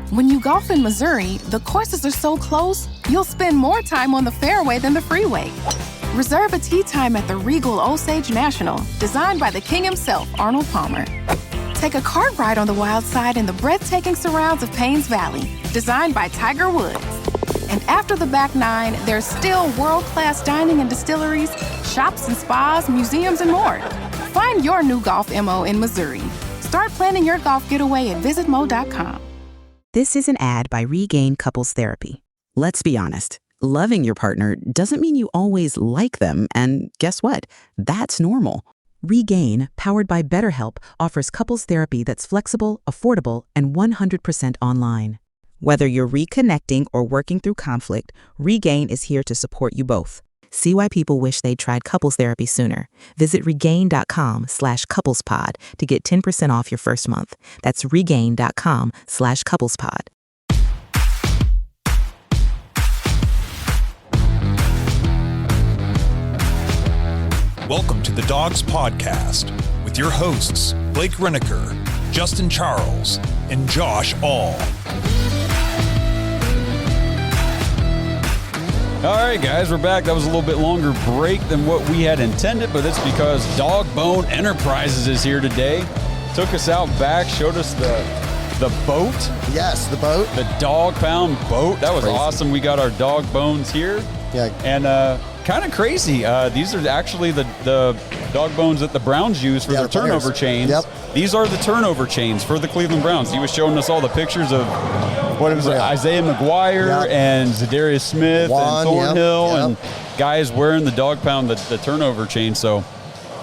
When you golf in Missouri, the courses are so close, you'll spend more time on the fairway than the freeway. Reserve a tee time at the Regal Osage National, designed by the king himself, Arnold Palmer. Take a cart ride on the wild side in the breathtaking surrounds of Paynes Valley, designed by Tiger Woods. And after the back nine, there's still world-class dining and distilleries, shops and spas, museums, and more. Find your new golf MO in Missouri. Start planning your golf getaway at visitmo.com. This is an ad by Regain Couples Therapy. Let's be honest. Loving your partner doesn't mean you always like them, and guess what? That's normal. Regain, powered by BetterHelp, offers couples therapy that's flexible, affordable, and 100% online. Whether you're reconnecting or working through conflict, Regain is here to support you both. See why people wish they'd tried couples therapy sooner. Visit regain.com/couplespod to get 10% off your first month. That's regain.com/couplespod. Welcome to the Dogs Podcast with your hosts, Blake Reneker, Justin Charles, and Josh All. All right, guys, we're back. That was a little bit longer break than what we had intended, but it's because Dogbone Enterprises is here today. Took us out back, showed us the boat. Yes, the boat. The dog pound boat. That was crazy. Awesome. We got our dog bones here. Yeah. And kind of crazy. These are actually the dog bones that the Browns use for their turnover chains. Yep. These are the turnover chains for the Cleveland Browns. He was showing us all the pictures of what it was, Isaiah McGuire and Zadarius Smith and Thornhill and guys wearing the dog pound, the turnover chain. So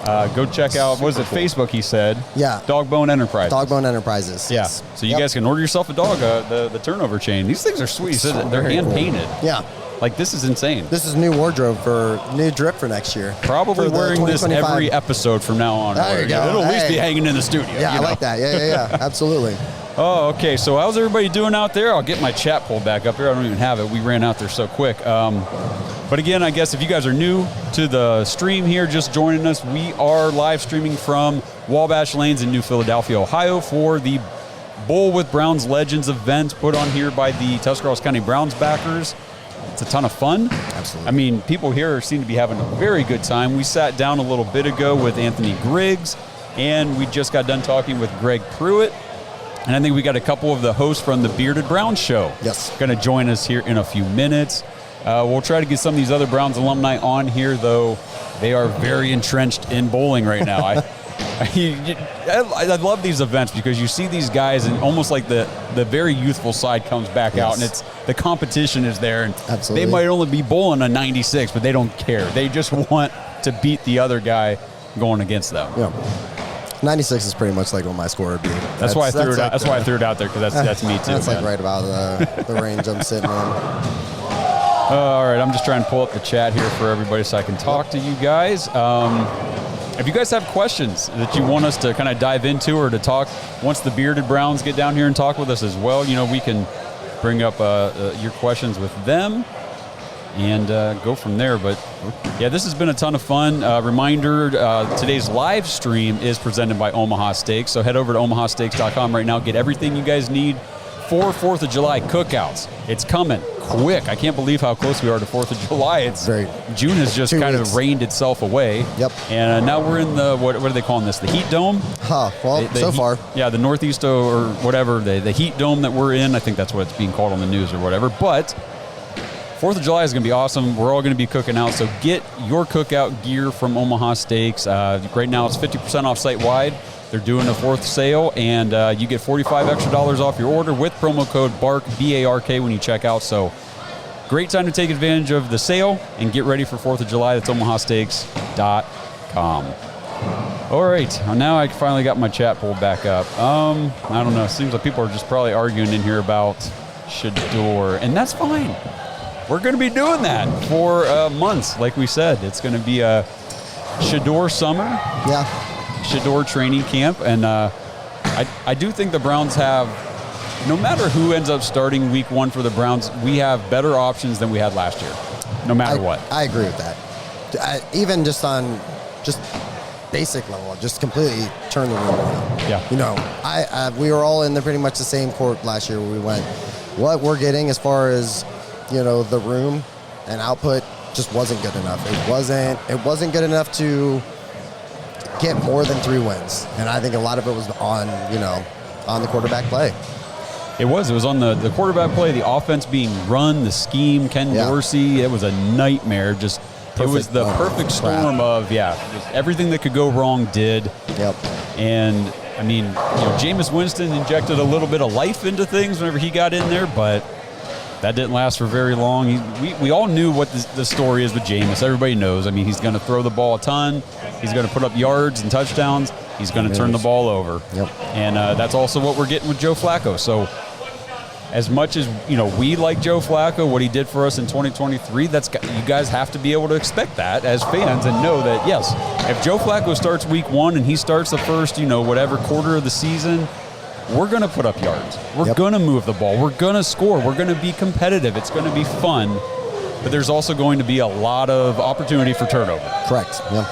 go check out, what was it, Facebook, he said? Yeah. Dogbone Enterprises. Dogbone Enterprises. Yeah. Yes. So you guys can order yourself a dog, the turnover chain. These things are sweet. They're hand-painted. Yeah. Like, this is insane. This is new wardrobe for new drip for next year. Probably wearing this every episode from now on. There you go. It'll at least be hanging in the studio. Yeah, I like that. Yeah. Absolutely. Oh, okay. So how's everybody doing out there? I'll get my chat pulled back up here. I don't even have it. We ran out there so quick. But again, I guess if you guys are new to the stream here, just joining us, we are live streaming from Wabash Lanes in New Philadelphia, Ohio for the Bowl with Browns Legends event put on here by the Tuscarawas County Browns backers. It's a ton of fun. Absolutely. I mean, people here seem to be having a very good time. We sat down a little bit ago with Anthony Griggs, and we just got done talking with Greg Pruitt. And I think we got a couple of the hosts from the Bearded Browns show. Yes. Going to join us here in a few minutes. We'll try to get some of these other Browns alumni on here, though they are very entrenched in bowling right now. I love these events because you see these guys and almost like the very youthful side comes back out, and it's the competition is there. And absolutely. They might only be bowling a 96, but they don't care. They just want to beat the other guy going against them. Yeah. 96 is pretty much like what my score would be. That's why I threw it out. That's why I threw it out there, because that's me too. That's like right about the range I'm sitting in. All right, I'm just trying to pull up the chat here for everybody so I can talk to you guys. If you guys have questions that you want us to kind of dive into or to talk, once the Bearded Browns get down here and talk with us as well, we can bring up your questions with them and go from there. But yeah, this has been a ton of fun. Reminder, today's live stream is presented by Omaha Steaks. So head over to omahasteaks.com right now. Get everything you guys need for 4th of July cookouts. It's coming quick. I can't believe how close we are to 4th of July. June has just kind of rained itself away. Yep. And now we're in the, what are they calling this? The heat dome? Well, so far. Yeah, the Northeast or whatever, the heat dome that we're in. I think that's what it's being called on the news or whatever. But 4th of July is going to be awesome. We're all going to be cooking out. So get your cookout gear from Omaha Steaks. Right now it's 50% off site-wide. They're doing a 4th sale, and you get $45 extra off your order with promo code BARK, B-A-R-K, when you check out. So great time to take advantage of the sale and get ready for 4th of July. That's omahasteaks.com. All right, now I finally got my chat pulled back up. I don't know. It seems like people are just probably arguing in here about Shador, and that's fine. We're going to be doing that for months, like we said. It's going to be a Shador summer. Yeah. Shador training camp, and I do think the Browns have, no matter who ends up starting week 1 for the Browns, we have better options than we had last year, no matter what. I agree with that. Even just basic level, just completely turn the room on. Yeah. You know, we were all in pretty much the same court last year where we went, what we're getting as far as, you know, the room and output just wasn't good enough. It wasn't good enough to get more than 3 wins. And I think a lot of it was on the quarterback play. It was on the quarterback play, the offense being run, the scheme, Ken Dorsey. It was a nightmare. It was the perfect storm of, just everything that could go wrong did. Yep. And, I mean, Jameis Winston injected a little bit of life into things whenever he got in there, but that didn't last for very long. We all knew what the story is with Jameis. Everybody knows. I mean, he's going to throw the ball a ton. He's going to put up yards and touchdowns. He's going to turn the ball over. Yep. And that's also what we're getting with Joe Flacco. So as much as, we like Joe Flacco, what he did for us in 2023, you guys have to be able to expect that as fans and know that, yes, if Joe Flacco starts week 1 and he starts the first, whatever quarter of the season, we're going to put up yards. We're going to move the ball. We're going to score. We're going to be competitive. It's going to be fun. But there's also going to be a lot of opportunity for turnover. Correct. Yeah.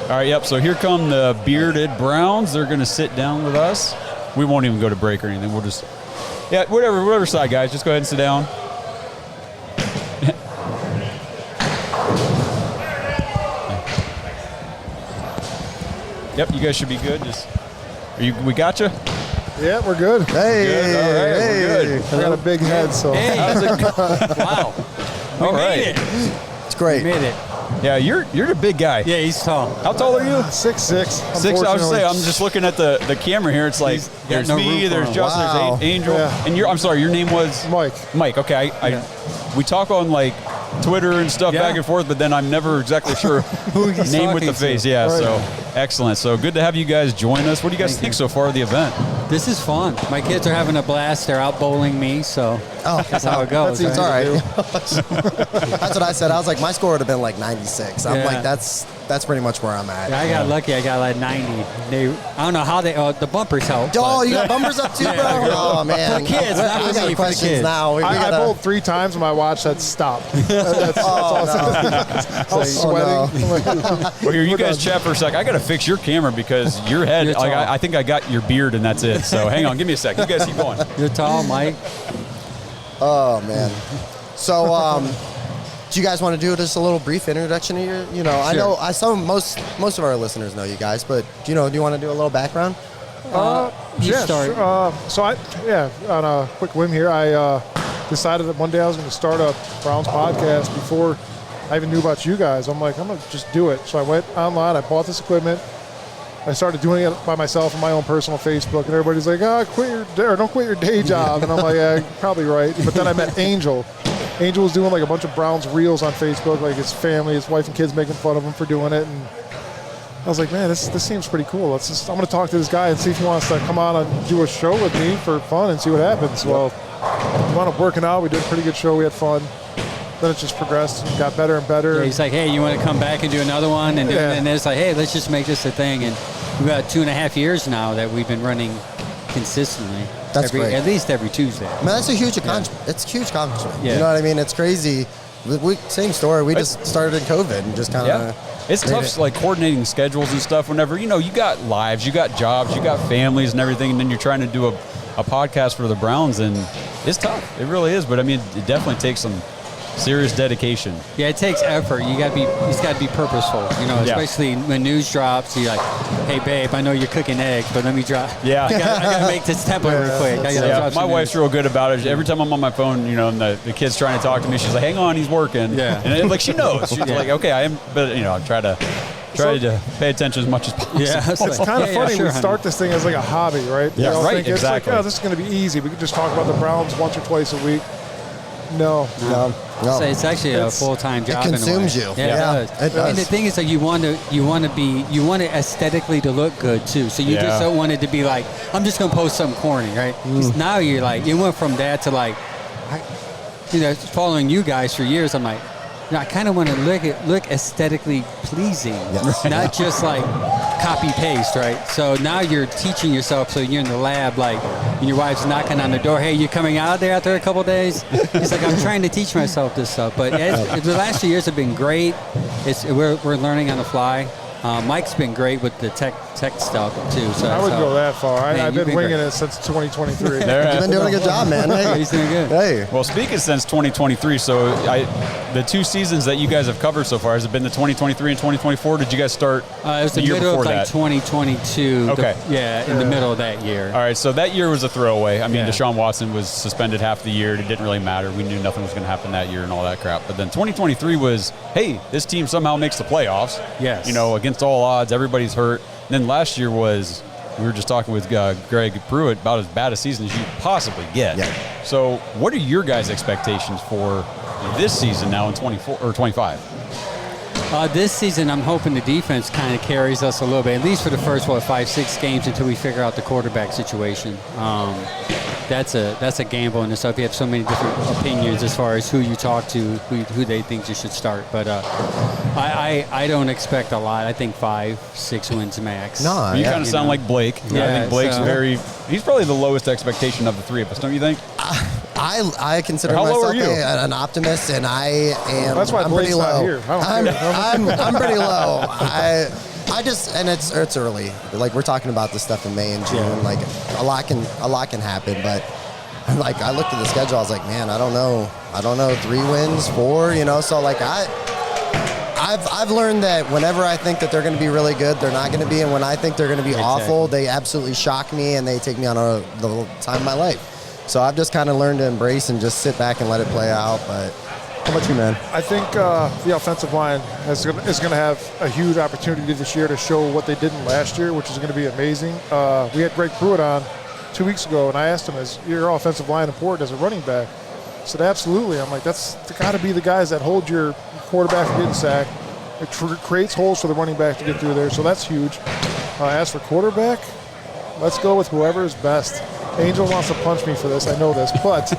All right, yep. So here come the bearded Browns. They're going to sit down with us. We won't even go to break or anything. We'll just, whatever side, guys. Just go ahead and sit down. Yep, you guys should be good. We got you? Yeah, we're good. Hey, good. All right, we're good. I got a big head, so. Hey. Wow. All right. Made it. It's great. We made it. Yeah, you're the big guy. Yeah, he's tall. How tall are you? 6'6". 6. I would say I'm just looking at the camera here. It's like there's no me, roof there's on him. Justin, Wow. there's Angel, Yeah. and I'm sorry, your name was Mike. Mike. Okay, we talk on like Twitter and stuff Yeah. back and forth, but then I'm never exactly sure Who he's name with the talking to. face. Yeah, Right. so excellent. So good to have you guys join us. What do you guys Thank think you. so far of the event? This is fun. My kids are having a blast. They're out bowling me, so that's how it goes. It's all right? right. That's what I said. I was like, my score would have been like 96. I'm Yeah. like, that's pretty much where I'm at. Yeah, I got lucky. I got like 90. I don't know how the bumpers help. Oh, but- you got bumpers up too, bro? Yeah. Oh, man. For kids, not I for got me, for the questions kids. now. I bowled 3 times and my watch said stop. That's all. I was sweating. Well, here, you guys chat for a sec. I got to fix your camera because your head, You're like tall. I think I got your beard and that's it. So hang on, give me a sec. You guys keep going. You're tall, Mike. Oh, man. So, do you guys want to do just a little brief introduction of your, I know most of our listeners know you guys, but do you want to do a little background? You Yeah, start. sure. On a quick whim here, I decided that one day I was going to start a Browns podcast before I even knew about you guys. I'm like, I'm going to just do it. So I went online, I bought this equipment. I started doing it by myself on my own personal Facebook, and everybody's like, don't quit your day job. And I'm like, yeah, you're probably right. But then I met Angel. Angel was doing like a bunch of Browns reels on Facebook, like his family, his wife and kids making fun of him for doing it. And I was like, man, this seems pretty cool. I'm going to talk to this guy and see if he wants to come on and do a show with me for fun and see what happens. Well, we wound up working out. We did a pretty good show. We had fun. Then it just progressed and got better and better. Yeah, he's like, hey, you want to come back and do another one? And Yeah. then it's like, hey, let's just make this a thing. And we've got 2.5 years now that we've been running consistently. That's great. At least every Tuesday. Man, that's a huge accomplishment. It's a huge accomplishment. Yeah. You know what I mean? It's crazy. Same story. We just started in COVID and just kind of. It's tough, like coordinating schedules and stuff. Whenever you got lives, you got jobs, you got families and everything, and then you're trying to do a podcast for the Browns, and it's tough. It really is. But I mean, it definitely takes some serious dedication. Yeah, it takes effort. It's got to be purposeful. Especially when news drops. You're like, hey, babe, I know you're cooking eggs, but let me drop. Yeah. I got to make this template real quick. I gotta drop my some wife's news. real good about it. Every time I'm on my phone, and the kid's trying to talk to me, she's like, hang on, he's working. Yeah. And like she knows. She's like, okay, I am, but I try to pay attention as much as possible. Yeah, It's kind of funny. sure, we honey. start this thing as like a hobby, right? Yeah, We all right, think it's exactly. like, oh, this is going to be easy. We could just talk about the Browns once or twice a week. No. No. So it's actually a full-time job. consumes in a way. you. Yeah, Yeah, it does. it does. And the thing is that you want it aesthetically to look good too. So you just don't want it to be like, I'm just gonna post something corny, right? 'Cause now you're like, it went from that to like, following you guys for years. I'm like, I kind of want to look aesthetically pleasing, not just like copy paste, right? So now you're teaching yourself. So you're in the lab, like, and your wife's knocking on the door. Hey, you coming out there after a couple of days? He's like, I'm trying to teach myself this stuff. But the last 2 years have been great. We're learning on the fly. Mike's been great with the tech stuff too. So I wouldn't go that far. I've been winging it since 2023. You've been doing a good job, man. Hey. He's doing good. Hey. Well, speaking since 2023, so the 2 seasons that you guys have covered so far, has it been the 2023 and 2024? Did you guys start It was the year middle before of like that? 2022. Okay. In the middle of that year. All right, so that year was a throwaway. I mean, Yeah. Deshaun Watson was suspended half the year. It didn't really matter. We knew nothing was going to happen that year and all that crap. But then 2023 was, hey, this team somehow makes the playoffs. Yes. You know, against all odds, everybody's hurt. And then last year was, we were just talking with Greg Pruitt, about as bad a season as you could possibly get. Yeah. So what are your guys' expectations for this season now in 24 or 25? This season, I'm hoping the defense kind of carries us a little bit, at least for the first 5-6 games until we figure out the quarterback situation. That's a gamble in itself. You have so many different opinions as far as who you talk to, who they think you should start. But I don't expect a lot. I think 5-6 wins max. No, You kind of sound like Blake. Yeah, I think Blake's so- he's probably the lowest expectation of the three of us, don't you think? I consider How low myself are you? an optimist, and I am. That's why I'm Blake's pretty not low. here. I don't care. I'm pretty low. I just, and it's early. Like, we're talking about this stuff in May and June. Yeah. Like, a lot can happen. But like, I looked at the schedule. I was like, man, I don't know. 3 wins, 4. You know, so like I've learned that whenever I think that they're going to be really good, they're not going to be, and when I think they're going to be awful, they absolutely shock me and they take me on the time of my life. So I've just kind of learned to embrace and just sit back and let it play out. But how about you, man? I think the offensive line is going to have a huge opportunity this year to show what they didn't last year, which is going to be amazing. We had Greg Pruitt on 2 weeks ago, and I asked him, is your offensive line important as a running back? He said, absolutely. I'm like, that's got to be the guys that hold your quarterback from getting sacked. It creates holes for the running back to get through there, so that's huge. As for quarterback, let's go with whoever is best. Angel wants to punch me for this, I know this, but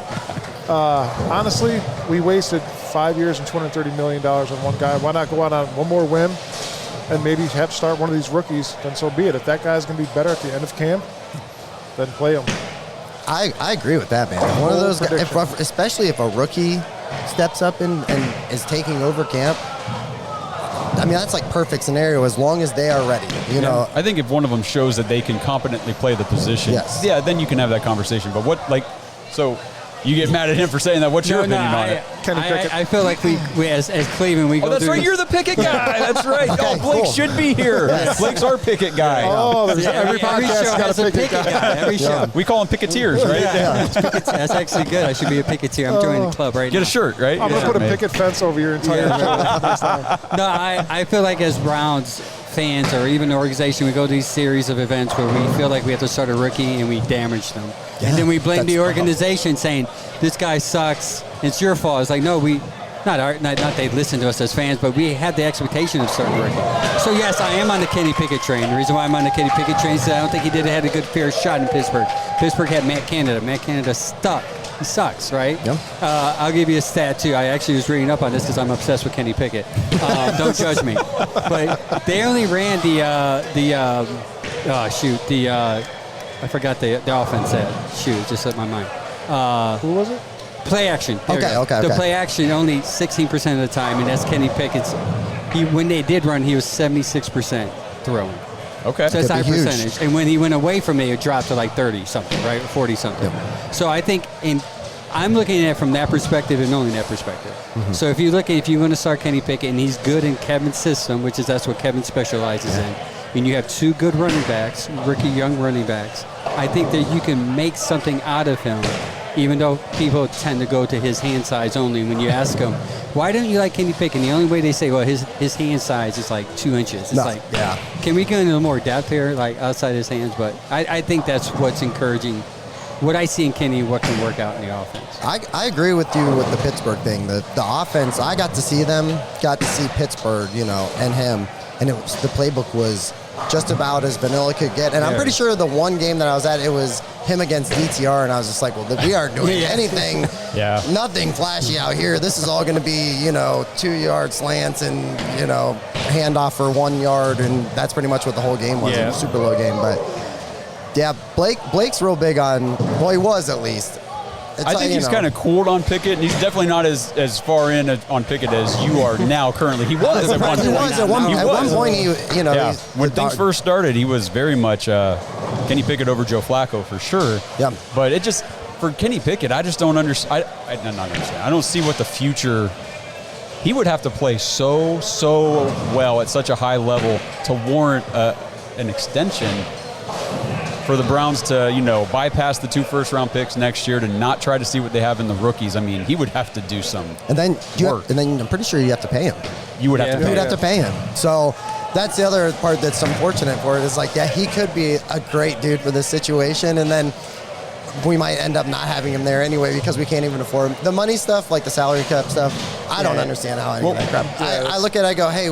honestly, we wasted 5 years and $230 million on one guy. Why not go out on one more whim and maybe have to start one of these rookies? Then so be it. If that guy's going to be better at the end of camp, then play him. I agree with that, man. One of those guys, especially if a rookie steps up and is taking over camp. I mean, that's like perfect scenario as long as they are ready. You know, I think if one of them shows that they can competently play the position, yeah, then you can have that conversation. But so you get mad at him for saying that. What's your opinion on it? I feel like we as Cleveland, we go that's through right. You're the Pickett guy. That's right. Okay, Blake should be here. Yes. Blake's our Pickett guy. Oh, every podcast show has a Pickett guy. Every show. We call him Picketeers, right? Yeah. That's actually good. I should be a Picketeer. I'm joining the club right now. Get a shirt, right? I'm going to put a picket fence over your entire show next time. No, I feel like as Browns fans or even the organization, we go to these series of events where we feel like we have to start a rookie and we damage them. Yeah, and then we blame the organization saying, this guy sucks, it's your fault. It's like, no, not they listen to us as fans, but we had the expectation of starting a rookie. So yes, I am on the Kenny Pickett train. The reason why I'm on the Kenny Pickett train is that I don't think he had a good fair shot in Pittsburgh. Pittsburgh had Matt Canada. Matt Canada stuck. He sucks, right? Yeah. I'll give you a stat, too. I actually was reading up on this because I'm obsessed with Kenny Pickett. Don't judge me. But they only ran I forgot the offense set. Shoot, it just slipped my mind. Who was it? Play action. There you go. Okay. The play action only 16% of the time, and that's Kenny Pickett's. When they did run, he was 76% throwing. Okay. So that's high Could be huge. percentage. And when he went away from it, it dropped to like 30-something, right? 40-something. Yep. So I think I'm looking at it from that perspective and only that perspective. Mm-hmm. So if you're going to start Kenny Pickett and he's good in Kevin's system, which is that's what Kevin specializes in, and you have 2 good running backs, rookie young running backs, I think that you can make something out of him, even though people tend to go to his hand size only. When you ask them, why don't you like Kenny Pickett? And the only way they say, well, his hand size is like 2 inches. It's can we go into more depth here, like outside his hands? But I think that's what's encouraging. What I see in Kenny, what can work out in the offense. I agree with you with the Pittsburgh thing. The offense, I got to see Pittsburgh, and him, and the playbook was just about as vanilla could get. And I'm pretty sure the one game that I was at, it was him against DTR, and I was just like, well, we aren't doing anything, nothing flashy out here. This is all going to be, 2-yard slants and, handoff for 1 yard, and that's pretty much what the whole game was. It was a super low game, but yeah, Blake's real big on, well, he was at least. I think he's kind of cooled on Pickett, and he's definitely not as far in on Pickett as you are now currently. He was at one point. At one point, when things first started, he was very much Kenny Pickett over Joe Flacco for sure. Yeah. But it just, for Kenny Pickett, I just don't understand. I don't see what the future. He would have to play so well at such a high level to warrant an extension for the Browns to, bypass the 2 first-round picks next year, to not try to see what they have in the rookies. I mean, he would have to do some work. And then I'm pretty sure you have to pay him. You would have to pay him. You would have to pay him. So that's the other part that's unfortunate for it, is like, he could be a great dude for this situation, and then we might end up not having him there anyway because we can't even afford him. The money stuff, like the salary cap stuff, I don't understand how any of that crap. I look at it, I go, hey,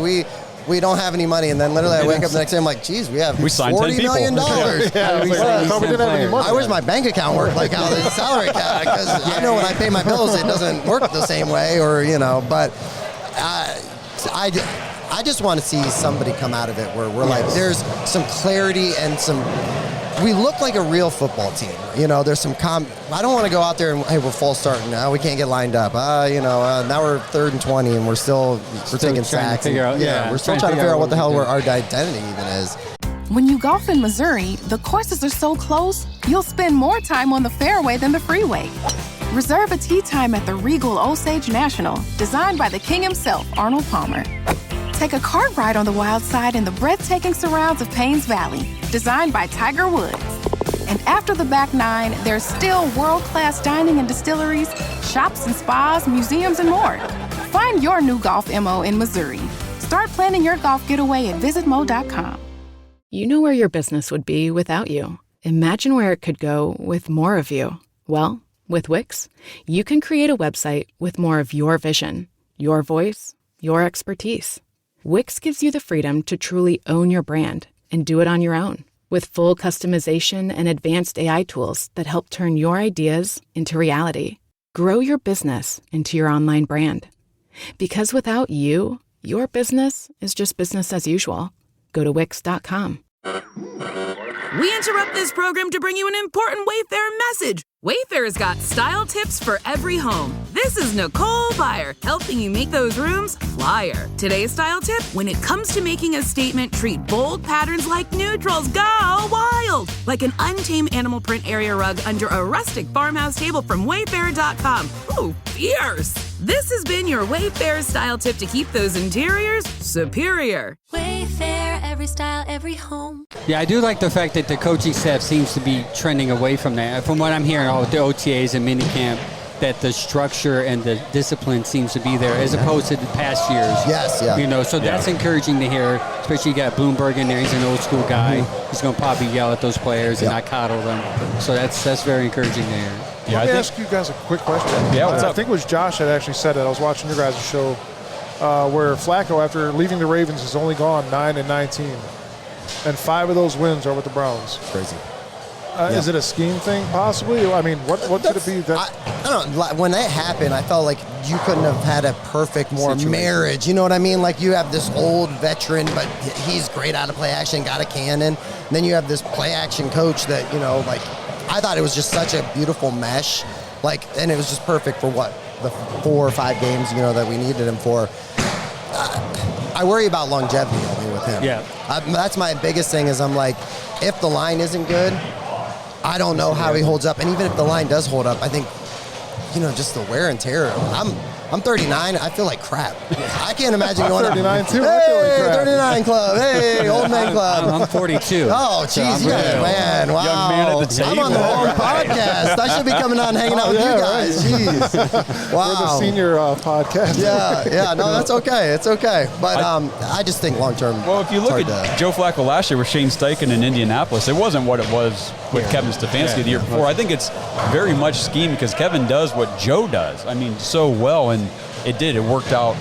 we don't have any money, and then literally I wake up the next day, I'm like, geez, we signed $40 million. I wish my bank account worked like how the salary cap, because I know when I pay my bills, it doesn't work the same way, but I just want to see somebody come out of it where we're like, there's some clarity and we look like a real football team. There's some I don't want to go out there and, hey, we're full starting now. We can't get lined up. Now we're 3rd and 20 and we're taking sacks. We're still trying to figure out what the hell our identity even is. When you golf in Missouri, the courses are so close, you'll spend more time on the fairway than the freeway. Reserve a tee time at the Regal Osage National, designed by the king himself, Arnold Palmer. Take a cart ride on the wild side in the breathtaking surrounds of Paynes Valley, designed by Tiger Woods. And after the back nine, there's still world-class dining and distilleries, shops and spas, museums, and more. Find your new golf MO in Missouri. Start planning your golf getaway at visitmo.com. You know where your business would be without you. Imagine where it could go with more of you. Well, with Wix, you can create a website with more of your vision, your voice, your expertise. Wix gives you the freedom to truly own your brand and do it on your own, with full customization and advanced AI tools that help turn your ideas into reality. Grow your business into your online brand. Because without you, your business is just business as usual. Go to Wix.com. We interrupt this program to bring you an important Wayfair message. Wayfair's got style tips for every home. This is Nicole Byer, helping you make those rooms flyer. Today's style tip: when it comes to making a statement, treat bold patterns like neutrals. Go wild! Like an untamed animal print area rug under a rustic farmhouse table from Wayfair.com. Ooh, fierce! This has been your Wayfair style tip to keep those interiors superior. Wayfair, every style, every home. Yeah, I do like the fact that the coaching staff seems to be trending away from that. From what I'm hearing, all the OTAs and minicamp, that the structure and the discipline seems to be there as opposed to the past years. Yes, yeah. So that's encouraging to hear, especially you got Bloomberg in there. He's an old school guy. He's going to probably yell at those players and not coddle them. So that's very encouraging to hear. Let me ask you guys a quick question. Yeah, what's up? I think it was Josh that actually said it. I was watching your guys' show where Flacco, after leaving the Ravens, has only gone 9-19. And 5 of those wins are with the Browns. Crazy. Is it a scheme thing, possibly? I mean, what could it be? I don't know. When that happened, I felt like you couldn't have had a perfect marriage. You know what I mean? Like, you have this old veteran, but he's great out of play action, got a cannon. And then you have this play action coach that, I thought it was just such a beautiful mesh. And it was just perfect for the 4 or 5 games, that we needed him for. I worry about longevity only with him. Yeah. That's my biggest thing is I'm like, if the line isn't good, I don't know how he holds up. And even if the line does hold up, I think, just the wear and tear. I'm 39. I feel like crap. I can't imagine going 39 too. Hey, 39 club. Hey, old man club. I'm 42. Oh, jeez, man. Wow. Young man at the table. I'm on the wrong podcast. I should be coming on and hanging out with you guys. Jeez. Wow. We're the senior podcast. Yeah. No, that's okay. It's okay. But I just think long term. Well, if you look at Joe Flacco last year with Shane Steichen in Indianapolis, it wasn't what it was with Kevin Stefanski the year before. I think it's very much scheme because Kevin does what Joe does. I mean, so well, and it worked out.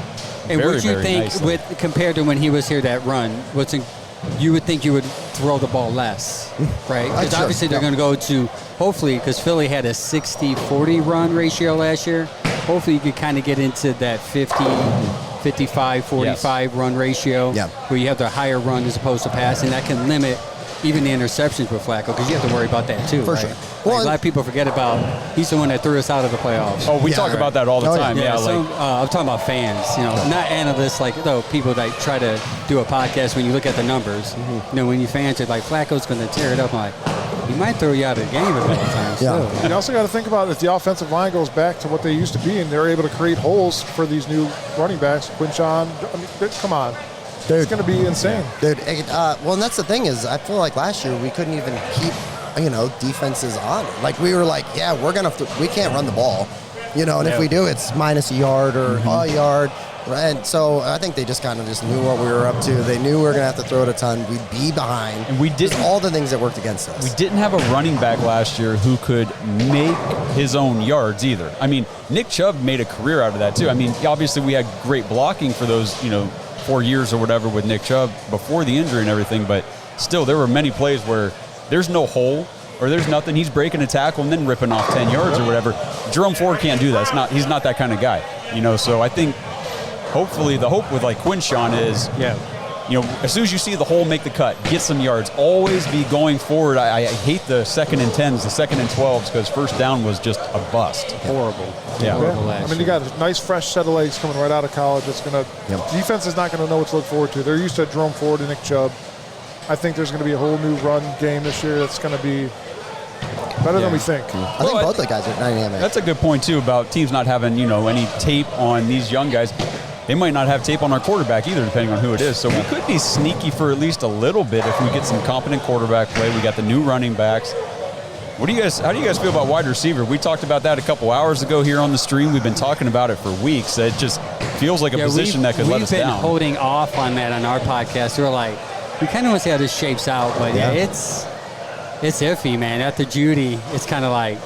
And very, what you very think nicely. compared to when he was here that run, what's you would think you would throw the ball less, right? Because obviously they're going to go to, hopefully, because Philly had a 60-40 run ratio last year. Hopefully you could kind of get into that 50, 55, 45 run ratio where you have the higher run as opposed to pass, and that can limit even the interceptions with Flacco, because you have to worry about that too, right? Sure. Well, a lot of people forget about he's the one that threw us out of the playoffs. Oh, we talk about that all the time. Yeah, so, I'm talking about fans, not analysts, like people that try to do a podcast when you look at the numbers. When you fans are like, Flacco's going to tear it up, I'm like, he might throw you out of the game a couple times. Yeah. You also got to think about if the offensive line goes back to what they used to be and they're able to create holes for these new running backs, Quinshon, come on. Dude, it's going to be insane. Dude, well, and that's the thing is I feel like last year we couldn't even keep, defenses on it. Like we were like, we can't run the ball, and if we do, it's minus a yard or a yard. And so I think they just kind of knew what we were up to. They knew we were going to have to throw it a ton. We'd be behind. And we did all the things that worked against us. We didn't have a running back last year who could make his own yards either. I mean, Nick Chubb made a career out of that too. I mean, obviously we had great blocking for those, 4 years or whatever with Nick Chubb before the injury and everything, but still there were many plays where there's no hole or there's nothing. He's breaking a tackle and then ripping off 10 yards or whatever. Jerome Ford can't do that. He's not that kind of guy, so I think hopefully the hope with like Quinshon is, as soon as you see the hole, make the cut, get some yards, always be going forward. I hate the 2nd and 10s, the 2nd and 12s, because first down was just a bust. Horrible. Yeah. I mean, you got a nice fresh set of legs coming right out of college. It's going to defense is not going to know what to look forward to. They're used to Jerome Ford and Nick Chubb. I think there's going to be a whole new run game this year that's going to be better than we think. I think both the guys are dynamic. That's a good point too about teams not having any tape on these young guys. They might not have tape on our quarterback either, depending on who it is. So we could be sneaky for at least a little bit if we get some competent quarterback play. We got the new running backs. How do you guys feel about wide receiver? We talked about that a couple hours ago here on the stream. We've been talking about it for weeks. It just feels like a position that could let us down. We've been holding off on that on our podcast. We're like, we kind of want to see how this shapes out, but it's iffy, man. After Judy, it's kind of like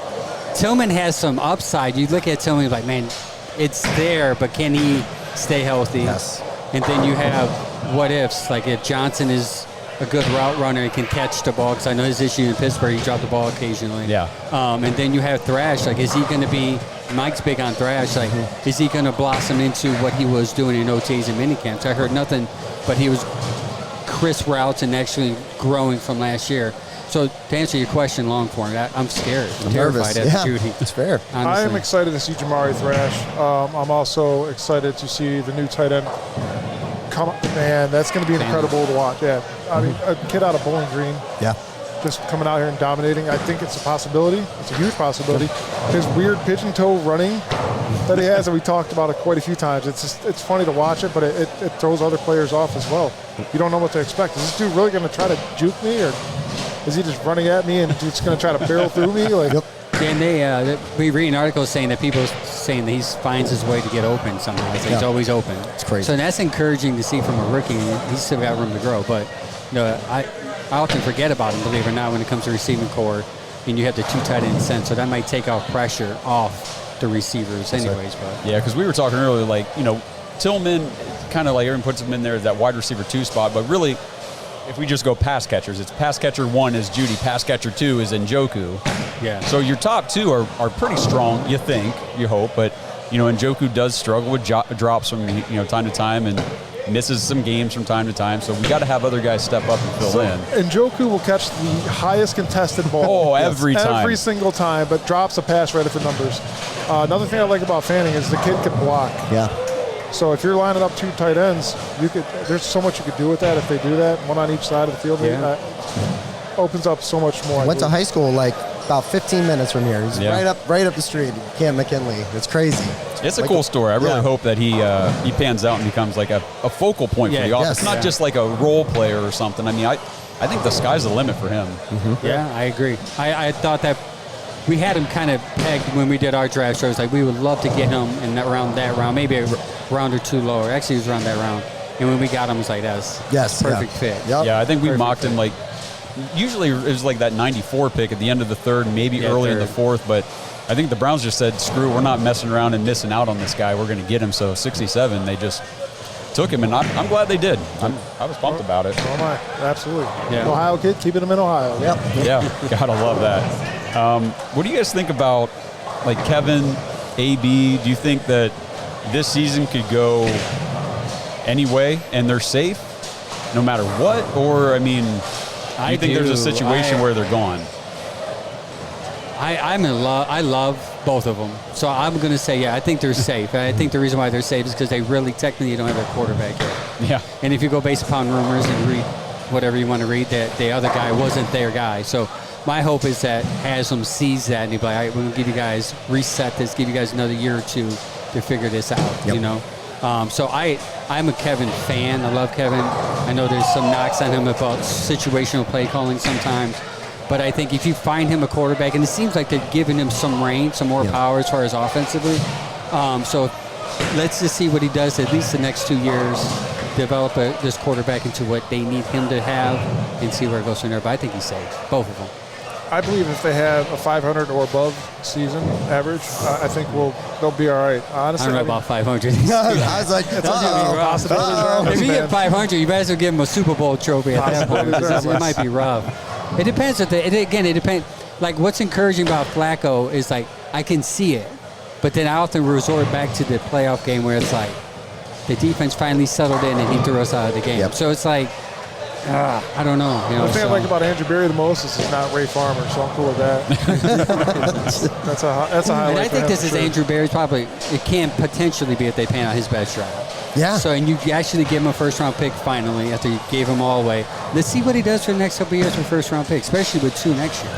Tillman has some upside. You look at Tillman, like, man, it's there, but can he stay healthy? Yes. And then you have what ifs, like if Johnson is a good route runner and can catch the ball, because I know his issue in Pittsburgh, he dropped the ball occasionally. Yeah. And then you have Thrash. Like, is he going to be – Mike's big on Thrash. Like, is he going to blossom into what he was doing in OTs and minicamps? I heard nothing, but he was crisp routes and actually growing from last year. So to answer your question, Longhorn, I'm scared. I'm terrified at Judy. It's fair. Honestly. I am excited to see Jamari Thrash. I'm also excited to see the new tight end come up. Man, that's going to be incredible to watch. Yeah, I mean, a kid out of Bowling Green. Yeah. Just coming out here and dominating. I think it's a possibility. It's a huge possibility. His weird pigeon toe running that he has, and we talked about it quite a few times. It's funny to watch it, but it throws other players off as well. You don't know what to expect. Is this dude really going to try to juke me, or is he just running at me and just going to try to barrel through me? Like, and we read an article saying that people saying that he finds his way to get open somehow. He's always open. It's crazy. So that's encouraging to see from a rookie. He's still got room to grow. But I often forget about him, believe it or not, when it comes to receiving core, and you have the two tight end sense. So that might take off pressure off the receivers anyways. But yeah, because we were talking earlier, like, Tillman, kind of like everyone puts him in there, that wide receiver 2 spot, but really, if we just go pass catchers, it's pass catcher 1 is Judy, pass catcher 2 is Njoku. Yeah. So your top 2 are pretty strong, you think, you hope, but Njoku does struggle with drops from time to time and misses some games from time to time. So we got to have other guys step up and fill in. Njoku will catch the highest contested ball. Oh, every time. Every single time, but drops a pass ready for numbers. Another thing I like about Fanning is the kid can block. Yeah. So if you're lining up 2 tight ends, there's so much you could do with that if they do that, one on each side of the field. Yeah. Opens up so much more. Went to high school like about 15 minutes from here. He's right up the street. Cam McKinley. It's crazy. It's a cool story. I really hope that he pans out and becomes like a focal point for the offense. Not just like a role player or something. I mean, I think the sky's the limit for him. Mm-hmm. Yeah, I agree. I thought that we had him kind of pegged when we did our draft shows. Like, we would love to get him in that round, maybe a round or 2 lower. Actually, it was around that round. And when we got him, it was like, that's perfect fit. Yep. Yeah, I think we mocked him like, usually it was like that 94 pick at the end of the 3rd, maybe early in the 4th, but I think the Browns just said, screw, we're not messing around and missing out on this guy. We're going to get him. So 67, they just took him, and I'm glad they did. I was pumped about it. So am I. Absolutely. Yeah. Ohio kid, keeping him in Ohio. Yep. Yeah, gotta love that. What do you guys think about, like, Kevin, AB? Do you think that this season could go any way and they're safe no matter what? Or, I mean, do you think there's a situation where they're gone? I'm in love. I love both of them. So I'm going to say, yeah, I think they're safe. And I think the reason why they're safe is because they really technically don't have a quarterback yet. Yeah. And if you go based upon rumors and read whatever you want to read, that the other guy wasn't their guy. So my hope is that Haslam sees that and he'll be like, all right, we're going to give you guys, reset this, give you guys another year or two to figure this out, you know? So I'm a Kevin fan. I love Kevin. I know there's some knocks on him about situational play calling sometimes. But I think if you find him a quarterback, and it seems like they're giving him some range, some more power as far as offensively. So let's just see what he does at least the next 2 years, develop this quarterback into what they need him to have, and see where it goes from there. But I think he's safe, both of them. I believe if they have a 500 or above season average, I think they'll be all right. Honestly, I don't know about 500. I was like, If you get 500, you might as well give him a Super Bowl trophy at that point. It might be rough. It depends. It depends. Like, what's encouraging about Flacco is, like, I can see it, but then I often resort back to the playoff game where it's like the defense finally settled in and he threw us out of the game. So it's like, I don't know. The thing I like about Andrew Berry the most is he's not Ray Farmer, so I'm cool with that. that's a highlight. And I think this is sure. Andrew Berry's probably. It can potentially be if they pan out his best shot. Yeah. So, and you actually give him a first-round pick finally after you gave him all away. Let's see what he does for the next couple of years for first-round pick, especially with 2 next year.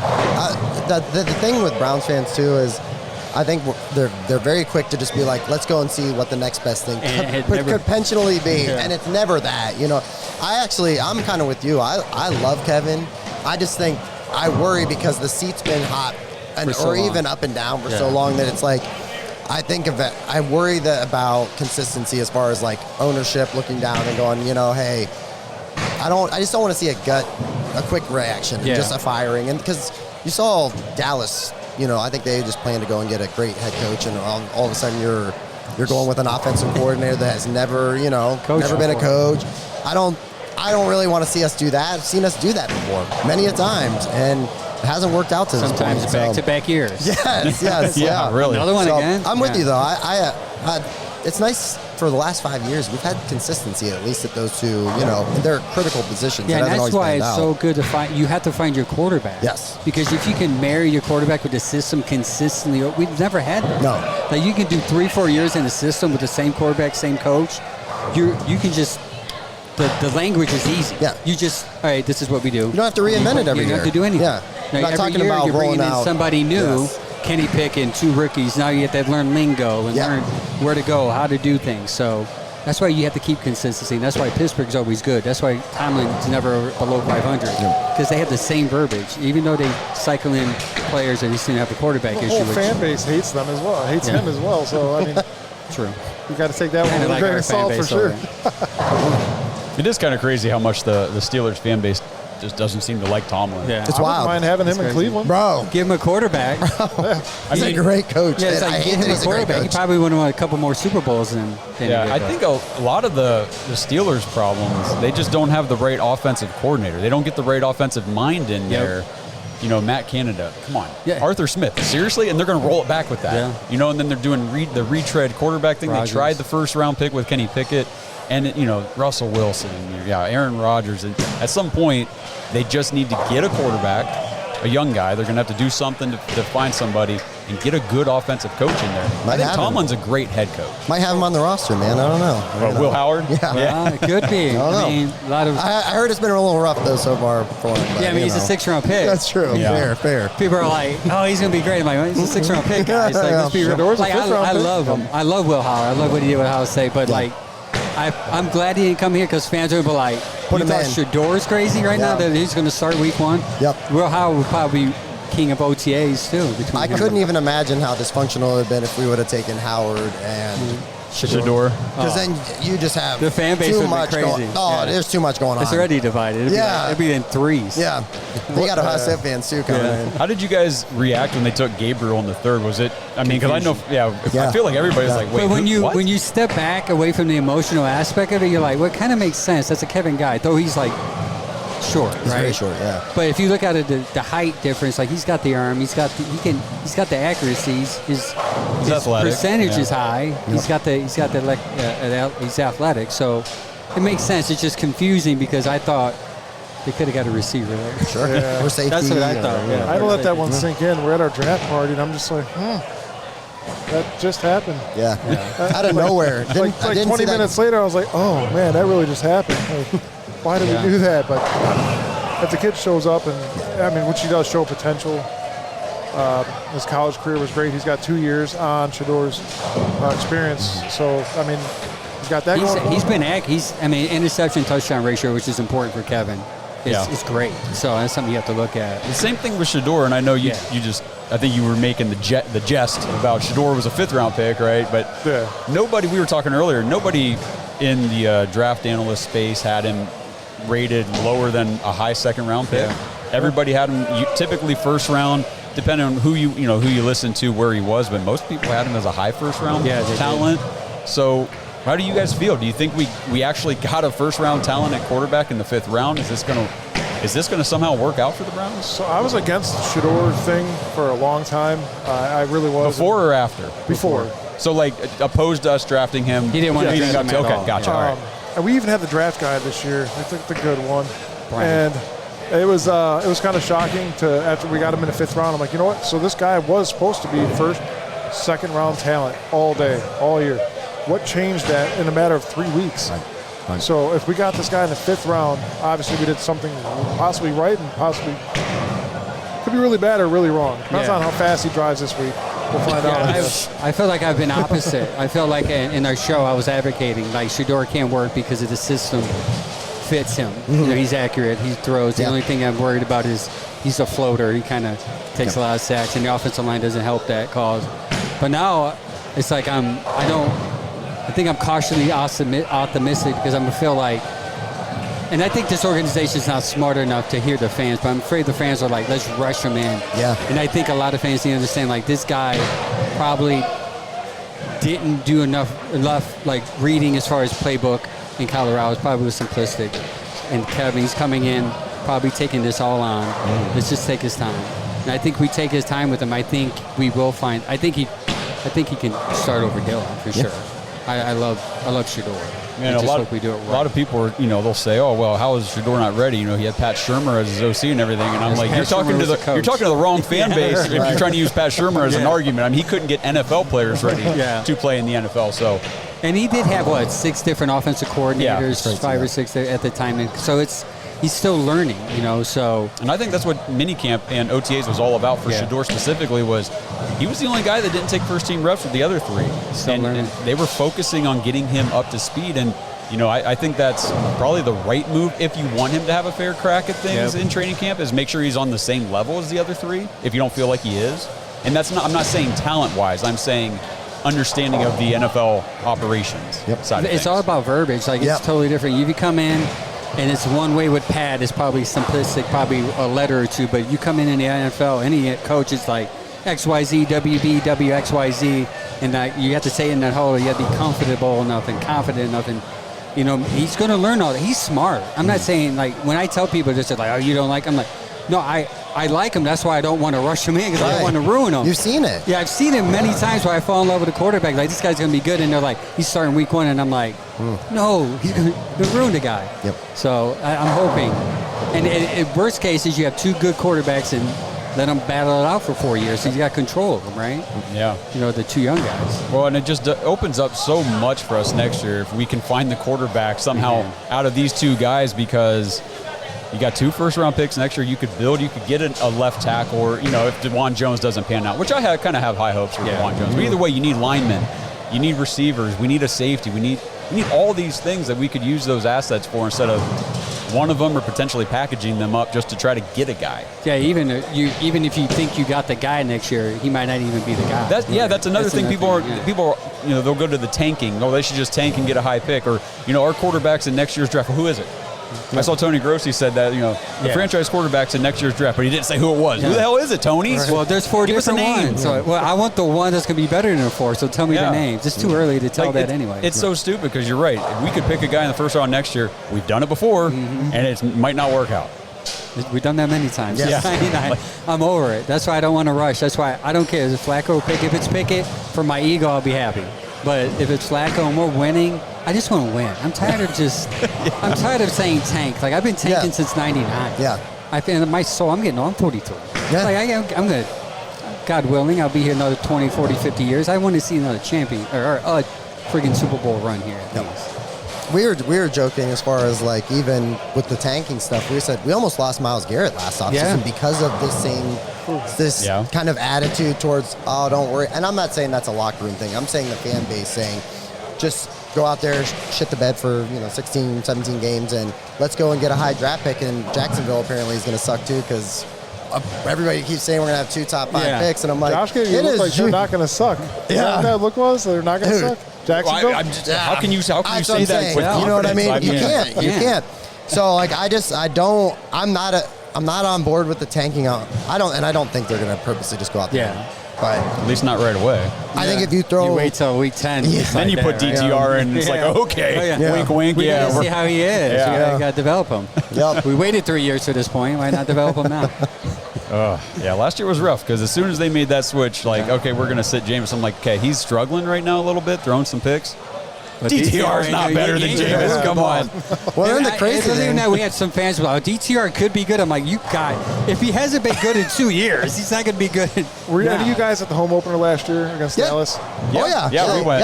The thing with Browns fans, too, is I think they're very quick to just be like, let's go and see what the next best thing could potentially be. And it's never that, you know. I'm kind of with you. I love Kevin. I just think I worry because the seat's been hot or even up and down for so long that it's like, I think of it. I worry about consistency as far as like ownership looking down and going, you know, hey, I just don't want to see a quick reaction and just a firing. And because you saw Dallas, you know, I think they just plan to go and get a great head coach, and all of a sudden you're going with an offensive coordinator that has never, you know, never been a coach. I don't really want to see us do that. I've seen us do that before many a times, and it hasn't worked out to this point. Sometimes back-to-back years. Yes, yeah. Really. Another one again. I'm with you, though. It's nice for the last 5 years. We've had consistency, at least at those two, you know, they're critical positions. Yeah, and that's why it's so good to find. You have to find your quarterback. Yes. Because if you can marry your quarterback with the system consistently, we've never had that. No. Like, you can do 3-4 years in the system with the same quarterback, same coach. You can just. The language is easy. Yeah. You just, all right, this is what we do. You don't have to reinvent it every year. You don't have to do anything. Yeah. Now, not every talking year about you're bringing rolling in out somebody new. Yes. Kenny Pickett, 2 rookies. Now you have to learn lingo and learn where to go, how to do things. So that's why you have to keep consistency. And that's why Pittsburgh's always good. That's why Tomlin's never below 500. Because they have the same verbiage. Even though they cycle in players and they seem to have a quarterback issue. The whole fan base hates them as well. Hates him as well. So, I mean, true. You got to take that one with a grain of salt for sure. It is kind of crazy how much the Steelers fan base just doesn't seem to like Tomlin. Yeah. It's I wild. wouldn't mind having him in Cleveland. Bro. Give him a quarterback. He's a great coach. Yeah, it's like, give him a quarterback. He probably would have won a couple more Super Bowls than I think a lot of the Steelers' problems, they just don't have the right offensive coordinator. They don't get the right offensive mind in there. You know, Matt Canada, come on. Yeah. Arthur Smith, seriously? And they're going to roll it back with that. Yeah. You know, and then they're doing the retread quarterback thing. Rodgers. They tried the first-round pick with Kenny Pickett. And, you know, Russell Wilson, Aaron Rodgers. And at some point, they just need to get a quarterback, a young guy. They're going to have to do something to find somebody and get a good offensive coach in there. I think Tomlin's a great head coach. Might have him on the roster, man. I don't know. Will Howard? Yeah. It could be. I mean, a lot of. I heard it's been a little rough, though, so far for him. Yeah, I mean, he's a 6th-round pick. That's true. Yeah. Fair. People are like, oh, he's going to be great. I'm like, he's a 6th-round pick, guys. Like, let's be real. Like, I love him. I love Will Howard. I love what he did with Ohio State, but, like, I'm glad he didn't come here because fans are like, you thought Shador's crazy right now that he's going to start week 1? Yep. Will Howard would probably be king of OTAs too. I couldn't even imagine how dysfunctional it would have been if we would have taken Howard and Shador. Because then you just have the fan base too would much be crazy. There's too much going on. It's already divided. It'd be in threes. Yeah. They got Ohio State fans too coming in. How did you guys react when they took Gabriel in the third? Was it? I mean, because I know, I feel like everybody's like, wait, but what? when you step back away from the emotional aspect of it, you're like, well, it kind of makes sense. That's a Kevin guy, though he's like short, He's right? very short, yeah. But if you look at it, the height difference, like he's got the arm, he's got the accuracies. His athletic. percentage is high. He's he's athletic. So it makes sense. It's just confusing because I thought they could have got a receiver there. Sure. Yeah. Or safety. That's what I thought. I had to let that one sink in. We're at our draft party, and I'm just like, that just happened. Yeah. Out of nowhere. Like 20 minutes later, I was like, oh, man, that really just happened. Like, why did we do that? But if the kid shows up, and I mean, which he does show potential. His college career was great. He's got 2 years on Shador's experience. So, I mean, he's got that going. He's been interception touchdown ratio, which is important for Kevin. It's great. So that's something you have to look at. The same thing with Shador, and I know you just, I think you were making the jest about Shador was a 5th-round pick, right? But nobody, we were talking earlier, nobody in the draft analyst space had him rated lower than a high 2nd-round pick. Yeah. Everybody had him typically 1st round, depending on who you listen to, where he was. But most people had him as a high 1st-round talent. So how do you guys feel? Do you think we actually got a 1st-round talent at quarterback in the 5th round? Is this gonna somehow work out for the Browns? So I was against the Shador thing for a long time. I really was. Before or after? Before. So like opposed to us drafting him. He didn't want to draft him at all. Okay, gotcha. All right. And we even had the draft guide this year. I think the good one. Brian. And it was kind of shocking after we got him in the 5th round. I'm like, you know what? So this guy was supposed to be 1st, 2nd-round talent all day, all year. What changed that in a matter of 3 weeks? Right. So if we got this guy in the 5th round, obviously we did something possibly right and possibly could be really bad or really wrong. Depends on how fast he drives this week. We'll find out. I feel like I've been opposite. I felt like in our show I was advocating like Shador can't work because of the system fits him. Mm-hmm. He's accurate. He throws. The only thing I'm worried about is he's a floater. He kind of takes a lot of sacks, and the offensive line doesn't help that cause. But now it's like I think I'm cautiously optimistic because I'm feel like, and I think this organization is not smart enough to hear the fans, but I'm afraid the fans are like, let's rush him in. Yeah. And I think a lot of fans need to understand, like, this guy probably didn't do enough like reading as far as playbook in Colorado. It's probably was simplistic. And Kevin, he's coming in, probably taking this all on. Let's just take his time. And I think we take his time with him. I think we will find. I think he can start over Dillon for sure. I love Shador. Man, a lot of people are, they'll say, "Oh, well, how is Shador not ready?" He had Pat Shurmur as his OC and everything, and I'm like, you're talking to the wrong fan base if you're trying to use Pat Shurmur as an argument. I mean, he couldn't get NFL players ready to play in the NFL. So, and he did have 6 different offensive coordinators, 5 or 6 at the time, and so he's still learning, So, and I think that's what minicamp and OTAs was all about for Shador specifically. Was he was the only guy that didn't take first-team reps with the other 3, and they were focusing on getting him up to speed. And I think that's probably the right move if you want him to have a fair crack at things in training camp. Is make sure he's on the same level as the other 3. If you don't feel like he is, and that's not. I'm not saying talent-wise. I'm saying understanding of the NFL operations side of things. It's all about verbiage. Like it's totally different. You come in. And it's one way with Pat. It's probably simplistic, probably a letter or 2. But you come in the NFL, any coach is like XYZ, WB, WXYZ. And you have to say in that hole, you have to be comfortable enough and confident enough. And, he's going to learn all that. He's smart. I'm not saying, like, when I tell people this, they're like, oh, you don't like him. I'm like, no, I like him. That's why I don't want to rush him in because I don't want to ruin him. You've seen it. Yeah, I've seen it many times where I fall in love with a quarterback. Like, this guy's going to be good. And they're like, he's starting week 1. And I'm like, no, he's going to ruin the guy. Yep. So I'm hoping. And worst case is you have 2 good quarterbacks and let them battle it out for 4 years. So you got control of them, right? Yeah. The 2 young guys. Well, and it just opens up so much for us next year if we can find the quarterback somehow out of these 2 guys because – you got 2 first-round picks next year. You could get a left tackle, or if DeJuan Jones doesn't pan out, which I kind of have high hopes for DeJuan Jones. But either way, you need linemen, you need receivers, we need a safety, we need all these things that we could use those assets for instead of one of them or potentially packaging them up just to try to get a guy. Yeah, even if you think you got the guy next year, he might not even be the guy. That's another thing. People are, they'll go to the tanking. Oh, they should just tank and get a high pick. Or, our quarterbacks in next year's draft. Well, who is it? I saw Tony Grossi said that, the franchise quarterbacks in next year's draft, but he didn't say who it was. Who the hell is it, Tony? Well, there's 4 different ones. So, I want the one that's going to be better than the 4, so tell me the names. It's too early to tell that anyway. It's so stupid because you're right. We could pick a guy in the first round next year. We've done it before, and it might not work out. We've done that many times. Yes. I'm over it. That's why I don't want to rush. That's why I don't care. Is it Flacco pick? If it's Pickett, for my ego, I'll be happy. But if it's Flacco and we're winning, I just want to win. I'm tired of I'm tired of saying tank. Like, I've been tanking since 99. Yeah. I'm 43. Yeah. I'm going to, God willing, I'll be here another 20, 40, 50 years. I want to see another champion or a friggin' Super Bowl run here at least. We were joking as far as, like, even with the tanking stuff. We said we almost lost Myles Garrett last offseason because of this kind of attitude towards, oh, don't worry. And I'm not saying that's a locker room thing. I'm saying the fan base saying, just go out there, shit the bed for 16, 17 games, and let's go and get a high draft pick. And Jacksonville apparently is going to suck too because everybody keeps saying we're going to have 2 top 5 picks, and I'm like, Josh gave you look like they're not going to suck. Is that what that look was? They're not going to suck. Jacksonville. Well, how can you say that? You know what I mean? You can't. So, like, I'm not on board with the tanking. I don't think they're going to purposely just go out there. Yeah. But at least not right away. I think if you throw... You wait till week 10. Then you put DTR in, and it's like, okay. Wink, wink. We gotta see how he is. Yeah. We got to develop him. Yep. We waited 3 years to this point. Why not develop him now? Last year was rough because as soon as they made that switch, okay, we're going to sit Jameis. I'm like, okay, he's struggling right now a little bit, throwing some picks. But DTR is not better than Jameis. Come on. Well, then the crazy thing. We had some fans about DTR could be good. I'm like, if he hasn't been good in 2 years, he's not going to be good. Were any of you guys at the home opener last year against Dallas? Yeah. Oh, yeah. Yeah, we went.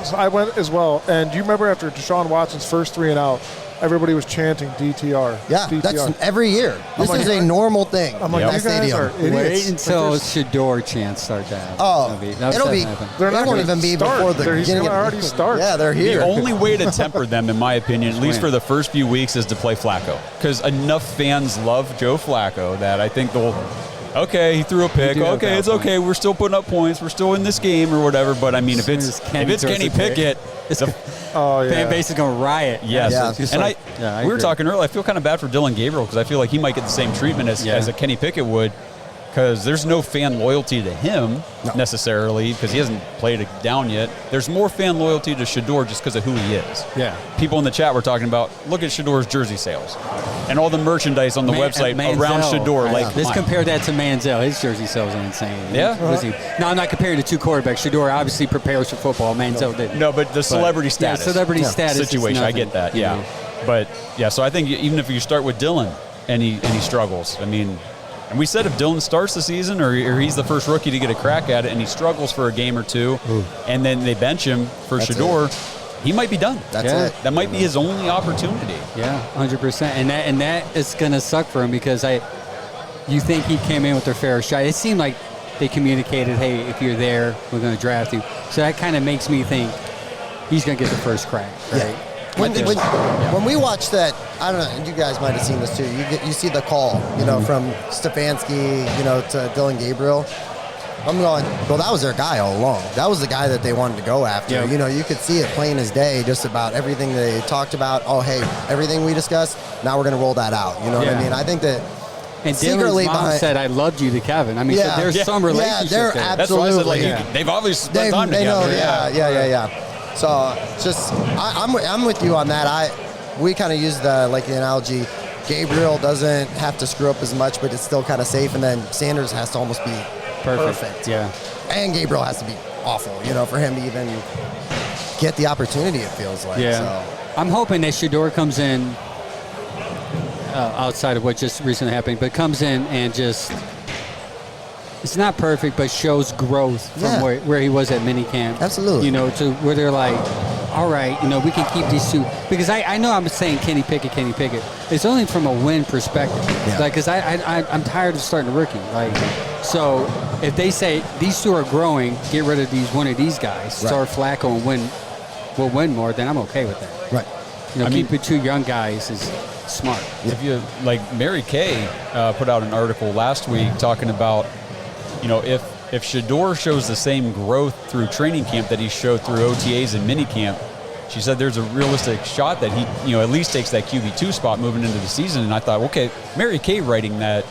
So I went as well. And do you remember after Deshaun Watson's first 3 and out, everybody was chanting DTR. Yeah, DTR. That's every year. This is a normal thing. I'm like, you guys are idiots. Wait until Shador chants start that. Oh, it'll be. They're not going to even be before the beginning. He's going to already start. Yeah, they're here. The only way to temper them, in my opinion, at least for the first few weeks, is to play Flacco. Because enough fans love Joe Flacco that I think they'll, okay, he threw a pick. Okay, it's okay. We're still putting up points. We're still in this game or whatever. But, I mean, if it's Kenny Pickett, fan base is going to riot. Yes. Yeah. And we were talking earlier, I feel kind of bad for Dylan Gabriel because I feel like he might get the same treatment as a Kenny Pickett would. Because there's no fan loyalty to him necessarily because he hasn't played it down yet. There's more fan loyalty to Shador just because of who he is. Yeah. People in the chat were talking about, look at Shador's jersey sales and all the merchandise on the website around Shador. Let's compare that to Manziel. His jersey sales are insane. Yeah. No, I'm not comparing the 2 quarterbacks. Shador obviously prepares for football. Manziel didn't. No, but the celebrity status. Status situation. I get that. Yeah. But so I think even if you start with Dylan and he struggles, I mean. And we said if Dylan starts the season or he's the first rookie to get a crack at it and he struggles for a game or 2 and then they bench him for Shador, he might be done. That's it. That might be his only opportunity. Yeah, 100%. And that is going to suck for him because you think he came in with their fair shot. It seemed like they communicated, hey, if you're there, we're going to draft you. So that kind of makes me think he's going to get the first crack. Right? Yeah. When we watch that, I don't know, you guys might have seen this too. You see the call, from Stefanski, to Dylan Gabriel. I'm going, well, that was their guy all along. That was the guy that they wanted to go after. Yep. You could see it plain as day, just about everything they talked about. Oh, hey, everything we discussed, now we're going to roll that out. You know what I mean? I think that. And Dylan's mom said, "I loved you" to Kevin. I mean, so there's some relationship there. Absolutely. That's why I said, they've obviously spent time together. Yeah. So just, I'm with you on that. We kind of use the analogy. Gabriel doesn't have to screw up as much, but it's still kind of safe. And then Sanders has to almost be perfect. Yeah. And Gabriel has to be awful, for him to even get the opportunity. It feels like. Yeah. So. I'm hoping that Shador comes in outside of what just recently happened, but comes in and just. It's not perfect, but shows growth from where he was at minicamp. Absolutely. To where they're like, all right, we can keep these 2. Because I know I'm saying Kenny Pickett. It's only from a win perspective. Yeah. Because I'm tired of starting a rookie. So if they say these 2 are growing, get rid of one of these guys, start Flacco and we'll win more, then I'm okay with that. Right. Keeping 2 young guys is smart. If you like, Mary Kay put out an article last week talking about, if Shedeur shows the same growth through training camp that he showed through OTAs and minicamp, she said there's a realistic shot that he, at least takes that QB2 spot moving into the season. And I thought, okay, Mary Kay writing that,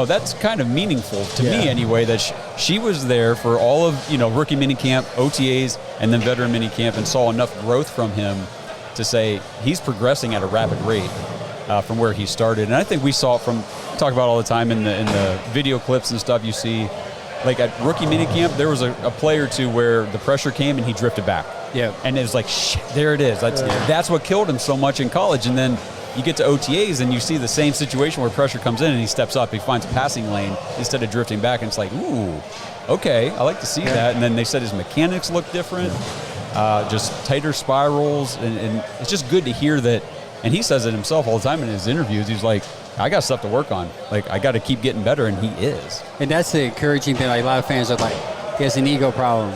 that's kind of meaningful to me anyway, that she was there for all of, rookie minicamp, OTAs, and then veteran minicamp, and saw enough growth from him to say he's progressing at a rapid rate from where he started. And I think we saw it talk about all the time in the video clips and stuff you see. Like at rookie minicamp, there was a play or two where the pressure came and he drifted back. Yeah. And it was like, there it is. That's what killed him so much in college. And then you get to OTAs and you see the same situation where pressure comes in and he steps up, he finds a passing lane instead of drifting back. And it's like, ooh, okay, I like to see that. And then they said his mechanics look different, just tighter spirals. And it's just good to hear that. And he says it himself all the time in his interviews. He's like, I got stuff to work on. Like, I got to keep getting better, and he is. And that's the encouraging thing. Like, a lot of fans are like, he has an ego problem.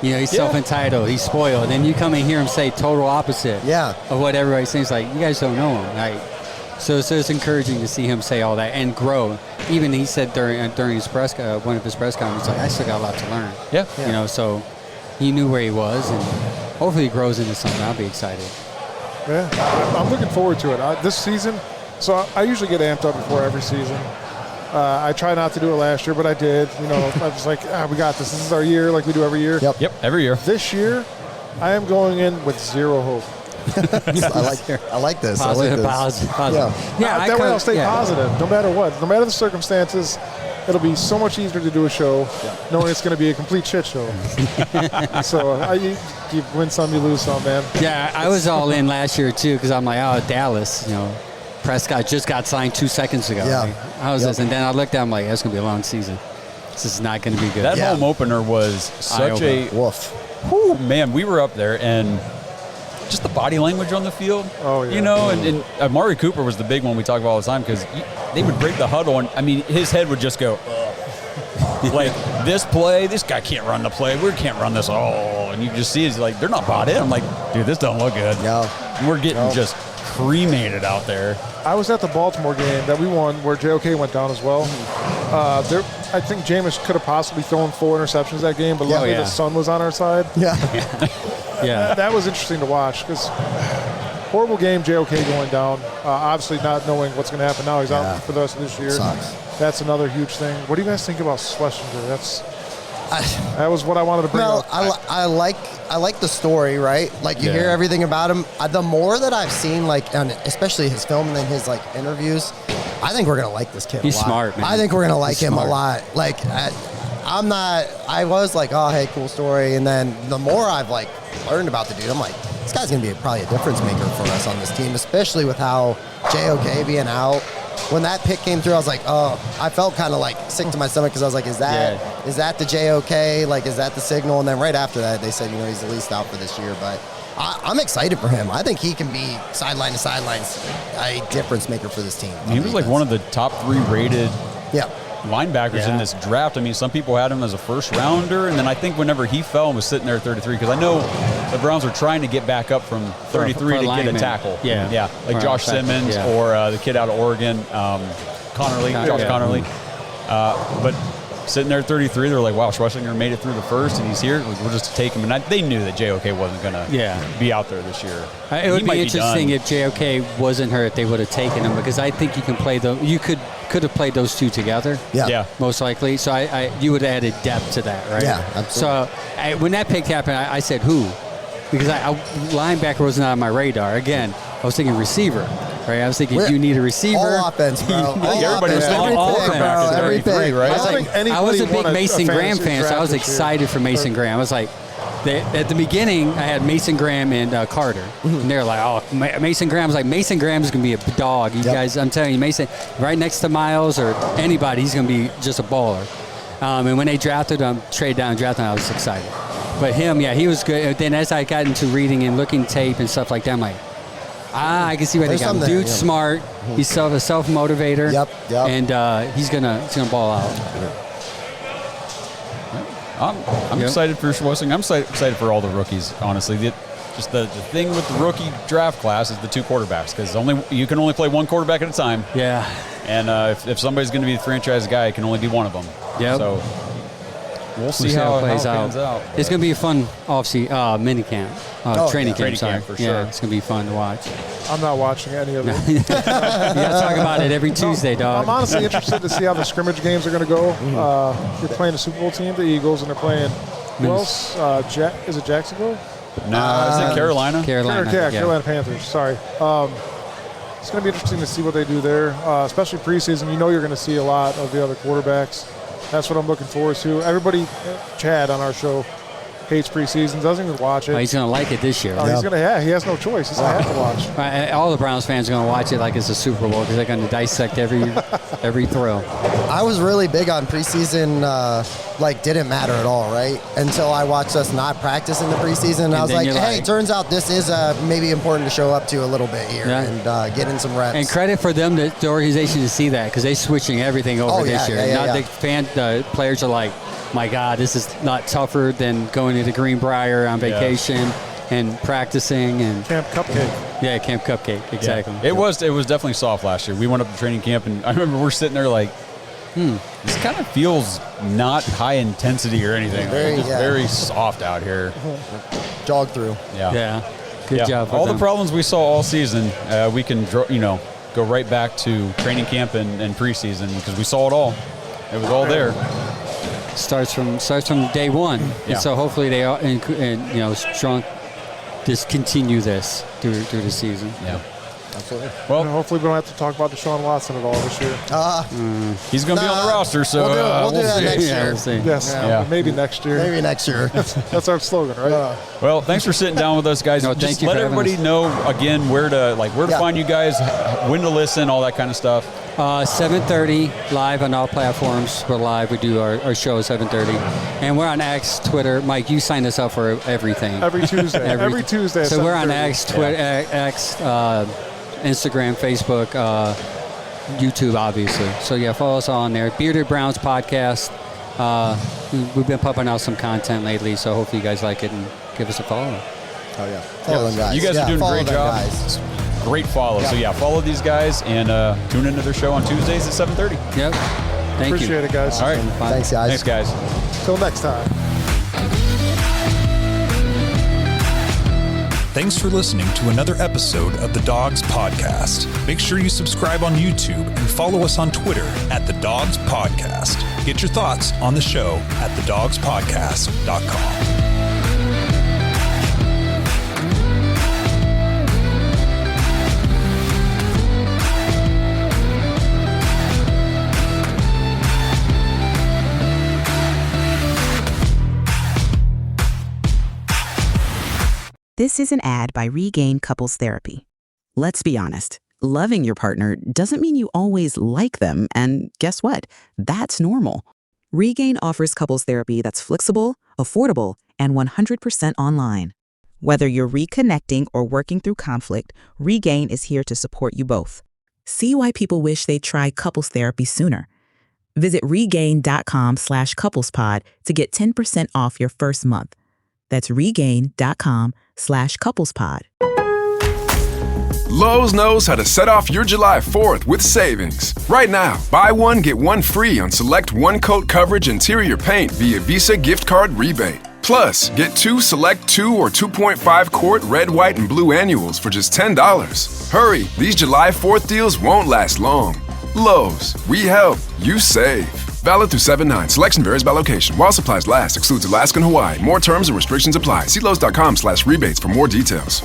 He's self-entitled. He's spoiled. And then you come and hear him say total opposite of what everybody thinks. Like, you guys don't know him. Like, so it's encouraging to see him say all that and grow. Even he said during his one of his press conferences, like, I still got a lot to learn. Yeah. So he knew where he was, and hopefully he grows into something. I'll be excited. Yeah, I'm looking forward to it. This season, so I usually get amped up before every season. I try not to do it last year, but I did. I was like, we got this. This is our year, like we do every year. Yep, every year. This year, I am going in with zero hope. I like this. Positive. Yeah, that way I'll stay positive, no matter what. No matter the circumstances, it'll be so much easier to do a show knowing it's going to be a complete shit show. So you win some, you lose some, man. Yeah, I was all in last year, too, because I'm like, Dallas, Prescott just got signed 2 seconds ago. Yeah. Like, how is this? And then I looked down, I'm like, that's going to be a long season. This is not going to be good. That home opener was such a woof. Whew, man, we were up there, and just the body language on the field. Oh, yeah. And Amari Cooper was the big one we talk about all the time, because they would break the huddle, and, his head would just go, like, this play, this guy can't run the play. We can't run this all. And you just see it's like, they're not bought in. I'm like, dude, this don't look good. No. We're getting just cremated out there. I was at the Baltimore game that we won where JOK went down as well. I think Jameis could have possibly thrown 4 interceptions that game, but luckily the sun was on our side. Yeah. That was interesting to watch because horrible game, JOK going down. Obviously not knowing what's going to happen now. He's out for the rest of this year. Sucks. That's another huge thing. What do you guys think about Schlesinger? That was what I wanted to bring up. I like the story, right? Like you hear everything about him. The more that I've seen, like, especially his film and then his interviews, I think we're gonna like this kid. He's a lot. smart, man. I think we're gonna like him a lot. Like, I was like, oh, hey, cool story, and then the more I've learned about the dude, I'm like, this guy's gonna be probably a difference maker for us on this team, especially with how JOK being out. When that pick came through, I was like, oh, I felt kind of sick to my stomach because I was like, is that the JOK? Like, is that the signal? And then right after that, they said, he's at least out for this year. But I'm excited for him. I think he can be sideline to sideline a difference maker for this team. He was one of the top 3 rated linebackers in this draft. Some people had him as a first rounder, and then I think whenever he fell and was sitting there at 33, because I know the Browns were trying to get back up from 33 to get a tackle. Like Josh Simmons or the kid out of Oregon, Josh Connerly. But sitting there at 33, they're like, wow, Schlesinger made it through the first, and he's here. We'll just take him. And they knew that JOK wasn't going to be out there this year. It would be interesting if JOK wasn't hurt, they would have taken him, because I think you can play you could have played those two together. Yeah. Most likely. So you would have added depth to that, right? Yeah, absolutely. So when that pick happened, I said, who? Because linebacker wasn't on my radar. Again, I was thinking receiver. Right, I was thinking you need a receiver. All offense, bro. Everybody was thinking quarterback at 33, right? I was a big Mason Graham fan, so I was excited for Mason Graham. I was like, at the beginning, I had Mason Graham and Carter. And they're like, oh, Mason Graham. I was like, Mason Graham is going to be a dog. You guys, I'm telling you, Mason, right next to Miles or anybody, he's going to be just a baller. And when they drafted him, trade down, drafted him, I was excited. But him, he was good. Then as I got into reading and looking tape and stuff like that, I'm like, I can see why they got him. Dude's smart. He's a self-motivator. Yep. And he's gonna ball out. I'm excited for Schlesinger. I'm excited for all the rookies, honestly. just the thing with the rookie draft class is the 2 quarterbacks, because you can only play one quarterback at a time. Yeah. And if somebody's going to be the franchise guy, it can only be one of them. Yep. So we'll see how it plays out. It's going to be a fun mini camp, training camp. For sure. Yeah, it's going to be fun to watch. I'm not watching any of it. You got to talk about it every Tuesday, dog. I'm honestly interested to see how the scrimmage games are going to go. You're playing a Super Bowl team, the Eagles, and they're playing who else? Is it Jacksonville? No, is it Carolina? Carolina Panthers. Sorry. It's going to be interesting to see what they do there, especially preseason. You know you're going to see a lot of the other quarterbacks. That's what I'm looking forward to. Everybody, Chad on our show, hates preseason, doesn't even watch it. Oh, he's going to like it this year. Oh, he's going to. He has no choice. He's going to have to watch. All the Browns fans are going to watch it like it's a Super Bowl because they're going to dissect every throw. I was really big on preseason, didn't matter at all, right? Until I watched us not practice in the preseason. And I was like, hey, turns out this is maybe important to show up to a little bit here and get in some reps. And credit for them, the organization, to see that because they're switching everything over this year. The players are like, my God, this is not tougher than going to the Greenbrier on vacation and practicing and Camp Cupcake. Yeah, Camp Cupcake, exactly. Yeah. It was definitely soft last year. We went up to training camp, and I remember we're sitting there like, this kind of feels not high intensity or anything. Very soft out here. Jog through. Yeah. Good job. All the problems we saw all season, we can go right back to training camp and preseason because we saw it all. It was all there. Starts from day one. Yeah. And so hopefully they are, strong. Just continue this through the season. Yeah. Absolutely. Well, hopefully we don't have to talk about Deshaun Watson at all this year. He's going to be on the roster, so we'll do that next year. We'll see. Yes, maybe next year. Maybe next year. That's our slogan, right? Well, thanks for sitting down with us, guys. Just let everybody know again where to find you guys, when to listen, all that kind of stuff. 7:30 live on all platforms. We're live. We do our show at 7:30, and we're on X, Twitter. Mike, you signed us up for everything. Every Tuesday. Every Tuesday. So we're on X, Twitter, X, Instagram, Facebook, YouTube, obviously. So yeah, follow us all on there. Bearded Browns podcast. We've been pumping out some content lately, so hopefully you guys like it and give us a follow. Oh yeah, follow them guys. You guys are doing a great job. Guys. Great follow. So yeah, follow these guys and tune into their show on Tuesdays at 7:30. Yep. Thank you. Appreciate it, guys. All right. Thanks, guys. Thanks, guys. Till next time. Thanks for listening to another episode of the Dogs Podcast. Make sure you subscribe on YouTube and follow us on Twitter at the Dogs Podcast. Get your thoughts on the show at thedogspodcast.com. This is an ad by Regain Couples Therapy. Let's be honest, loving your partner doesn't mean you always like them, and guess what? That's normal. Regain offers couples therapy that's flexible, affordable, and 100% online. Whether you're reconnecting or working through conflict, Regain is here to support you both. See why people wish they'd tried couples therapy sooner. Visit regain.com/couplespod to get 10% off your first month. That's regain.com/couplespod. Lowe's knows how to set off your July 4th with savings. Right now, buy one, get one free on select one-coat coverage interior paint via Visa gift card rebate. Plus, get two select 2 or 2.5 quart red, white, and blue annuals for just $10. Hurry, these July 4th deals won't last long. Lowe's, we help, you save. Valid through 7/9. Selection varies by location. While supplies last, excludes Alaska and Hawaii. More terms and restrictions apply. See Lowe's.com/rebates for more details.